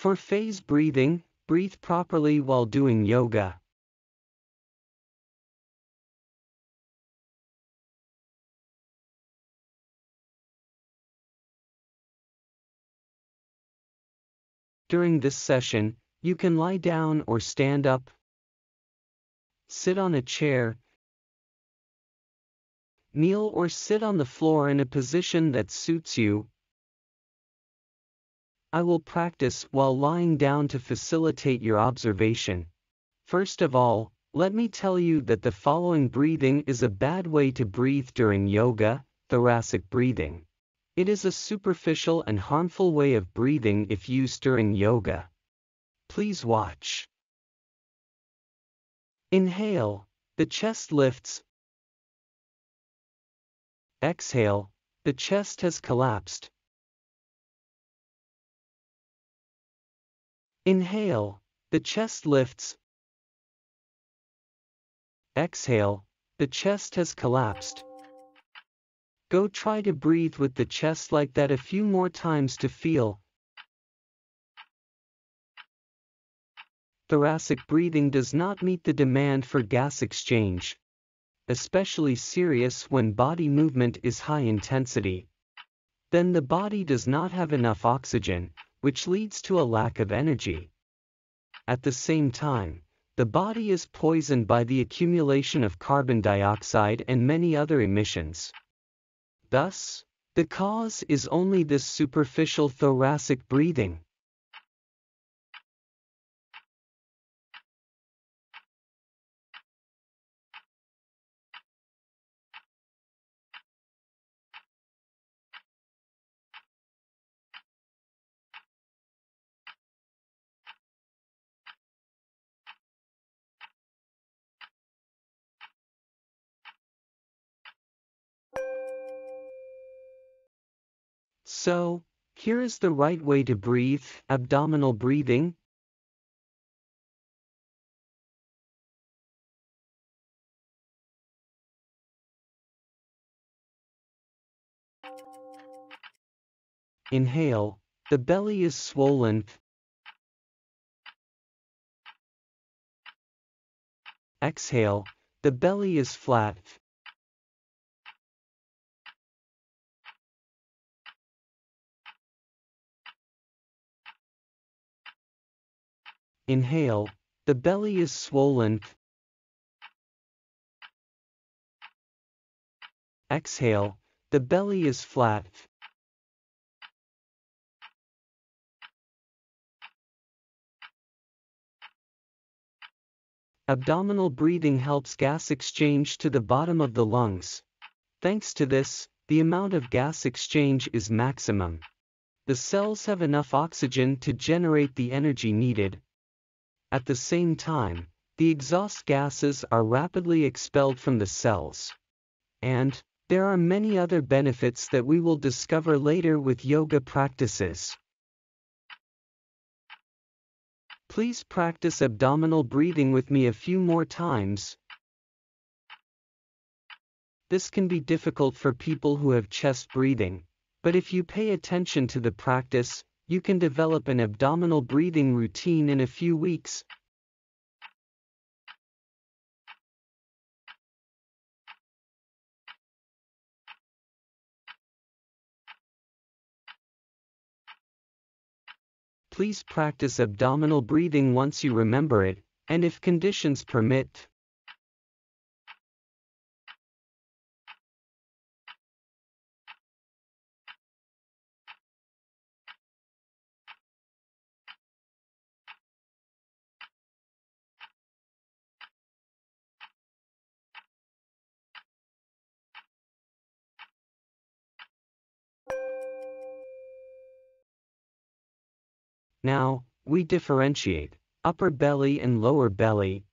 For phase breathing, breathe properly while doing yoga. During this session, you can lie down or stand up, sit on a chair, kneel or sit on the floor in a position that suits you. I will practice while lying down to facilitate your observation. First of all, let me tell you that the following breathing is a bad way to breathe during yoga: thoracic breathing. It is a superficial and harmful way of breathing if used during yoga. Please watch. Inhale, the chest lifts. Exhale, the chest has collapsed. Inhale, the chest lifts. Exhale, the chest has collapsed. Go try to breathe with the chest like that a few more times to feel. Thoracic breathing does not meet the demand for gas exchange, especially serious when body movement is high intensity. Then the body does not have enough oxygen, which leads to a lack of energy. At the same time, the body is poisoned by the accumulation of carbon dioxide and many other emissions. Thus, the cause is only this superficial thoracic breathing. So, here is the right way to breathe: abdominal breathing. Inhale, the belly is swollen. Exhale, the belly is flat. Inhale, the belly is swollen. Exhale, the belly is flat. Abdominal breathing helps gas exchange to the bottom of the lungs. Thanks to this, the amount of gas exchange is maximum. The cells have enough oxygen to generate the energy needed. At the same time, the exhaust gases are rapidly expelled from the cells. And there are many other benefits that we will discover later with yoga practices. Please practice abdominal breathing with me a few more times. This can be difficult for people who have chest breathing, but if you pay attention to the practice, you can develop an abdominal breathing routine in a few weeks. Please practice abdominal breathing once you remember it, and if conditions permit. Now, we differentiate upper belly and lower belly.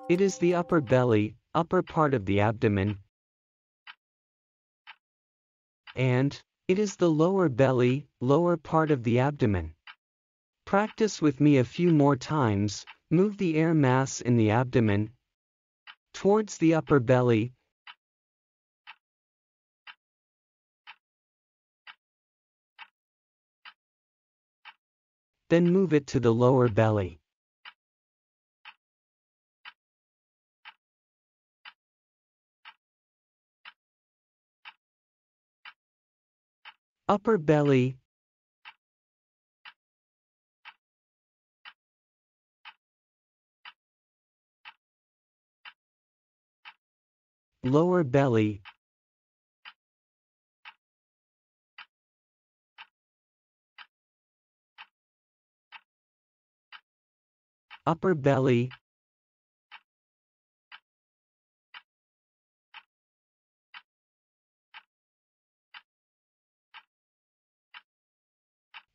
It is the upper belly, upper part of the abdomen, and it is the lower belly, lower part of the abdomen. Practice with me a few more times. Move the air mass in the abdomen towards the upper belly, then move it to the lower belly. Upper belly, lower belly, upper belly,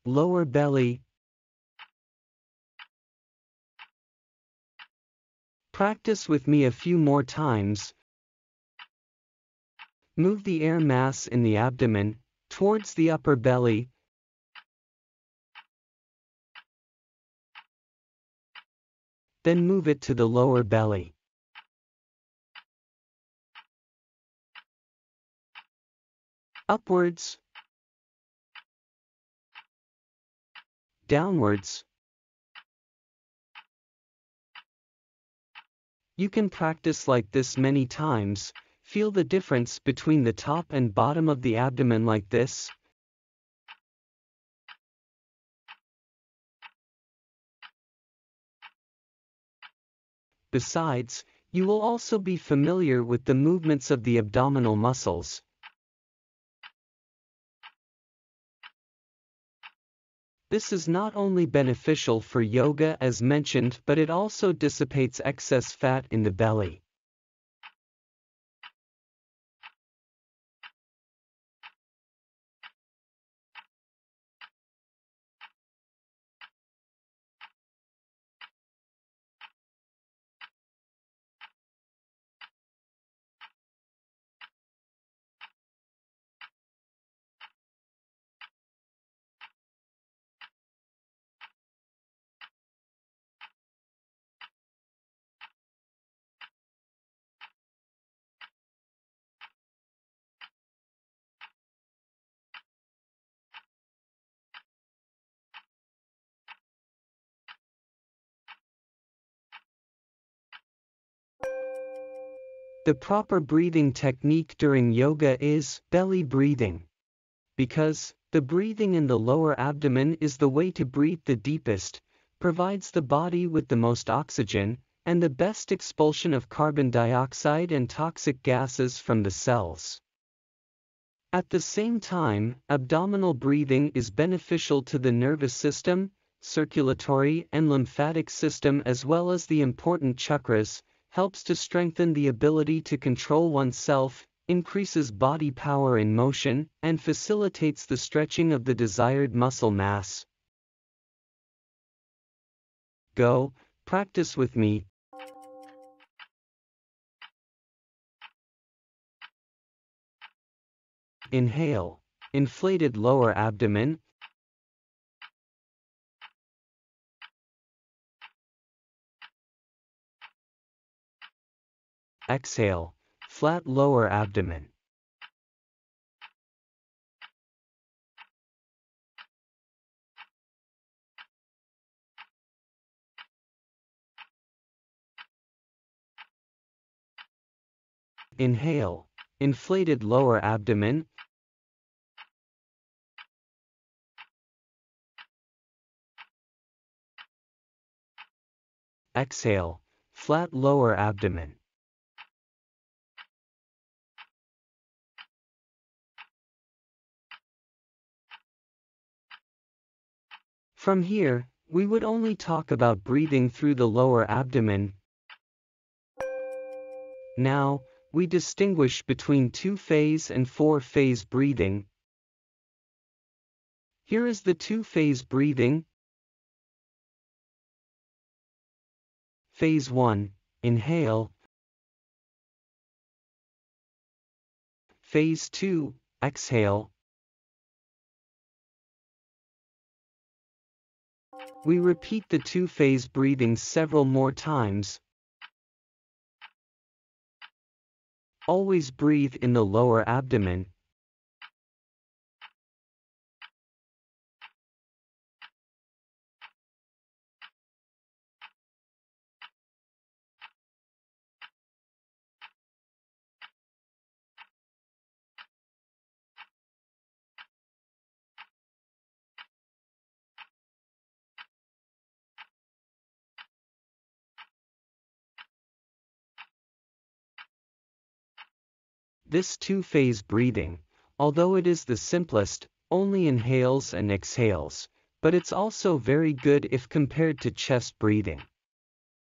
lower belly. Practice with me a few more times. Move the air mass in the abdomen towards the upper belly, then move it to the lower belly. Upwards, downwards. You can practice like this many times. Feel the difference between the top and bottom of the abdomen like this. Besides, you will also be familiar with the movements of the abdominal muscles. This is not only beneficial for yoga as mentioned, but it also dissipates excess fat in the belly. The proper breathing technique during yoga is belly breathing. Because the breathing in the lower abdomen is the way to breathe the deepest, provides the body with the most oxygen, and the best expulsion of carbon dioxide and toxic gases from the cells. At the same time, abdominal breathing is beneficial to the nervous system, circulatory and lymphatic system as well as the important chakras, helps to strengthen the ability to control oneself, increases body power in motion, and facilitates the stretching of the desired muscle mass. Go, practice with me. Inhale, inflated lower abdomen. Exhale, flat lower abdomen. Inhale, inflated lower abdomen. Exhale, flat lower abdomen. From here, we would only talk about breathing through the lower abdomen. Now, we distinguish between 2-phase and 4-phase breathing. Here is the 2-phase breathing. Phase 1, inhale. Phase 2, exhale. We repeat the 2-phase breathing several more times. always breathe in the lower abdomen. This two-phase breathing, although it is the simplest, only inhales and exhales, but it's also very good if compared to chest breathing.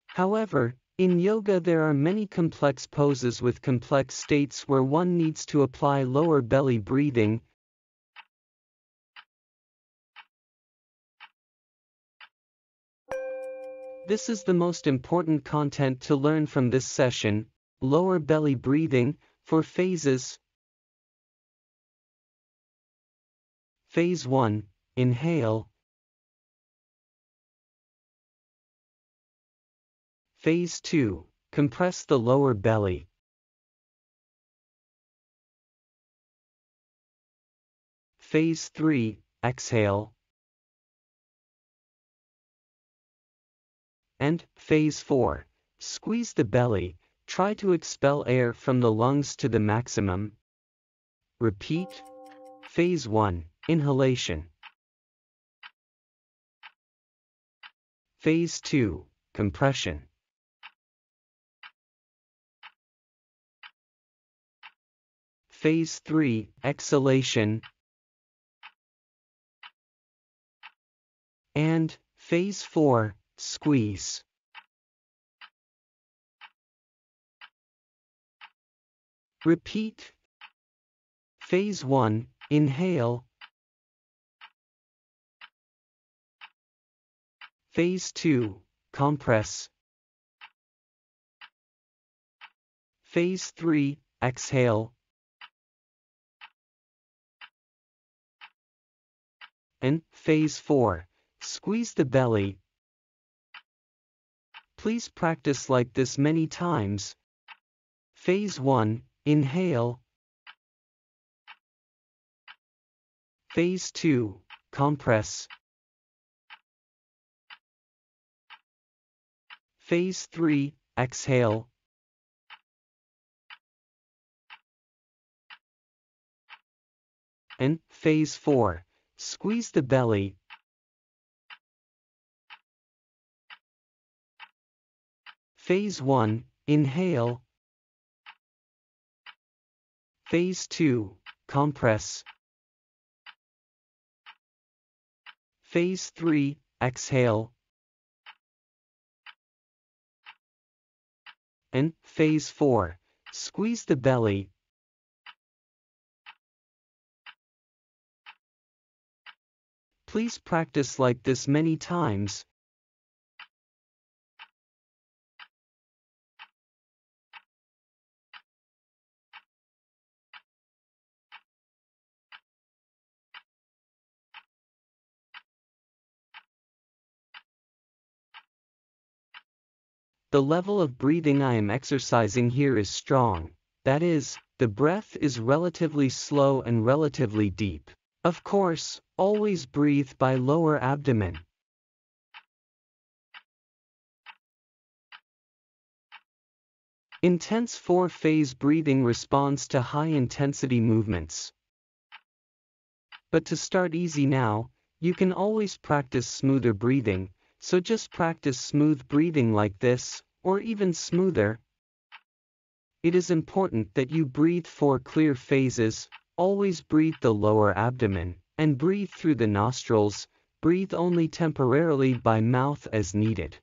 However, in yoga there are many complex poses with complex states where one needs to apply lower belly breathing. This is the most important content to learn from this session, lower belly breathing, for phases. Phase 1, inhale. Phase 2, compress the lower belly. Phase 3, exhale. And Phase 4, squeeze the belly, try to expel air from the lungs to the maximum. Repeat. Phase 1, inhalation. Phase 2, compression. Phase 3, exhalation. And Phase 4, squeeze. Repeat. Phase 1, inhale. Phase 2, compress. Phase 3, exhale. And Phase 4, squeeze the belly. Please practice like this many times. Phase 1, inhale. Phase 2, compress. Phase 3, exhale. And Phase 4, squeeze the belly. Phase 1, inhale. Phase 2, compress. Phase 3, exhale. And Phase 4, squeeze the belly. Please practice like this many times. The level of breathing I am exercising here is strong, that is, the breath is relatively slow and relatively deep. Of course, always breathe by lower abdomen. Intense 4-phase breathing responds to high-intensity movements. But to start easy now, you can always practice smoother breathing, so just practice smooth breathing like this, or even smoother. It is important that you breathe 4 clear phases, always breathe the lower abdomen, and breathe through the nostrils, breathe only temporarily by mouth as needed.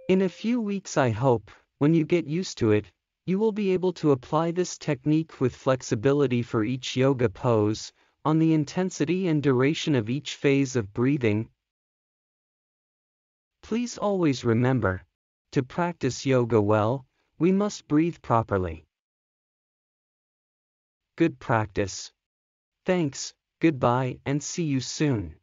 In a few weeks I hope, when you get used to it, you will be able to apply this technique with flexibility for each yoga pose, on the intensity and duration of each phase of breathing. Please always remember, to practice yoga well, we must breathe properly. Good practice. Thanks, goodbye, and see you soon.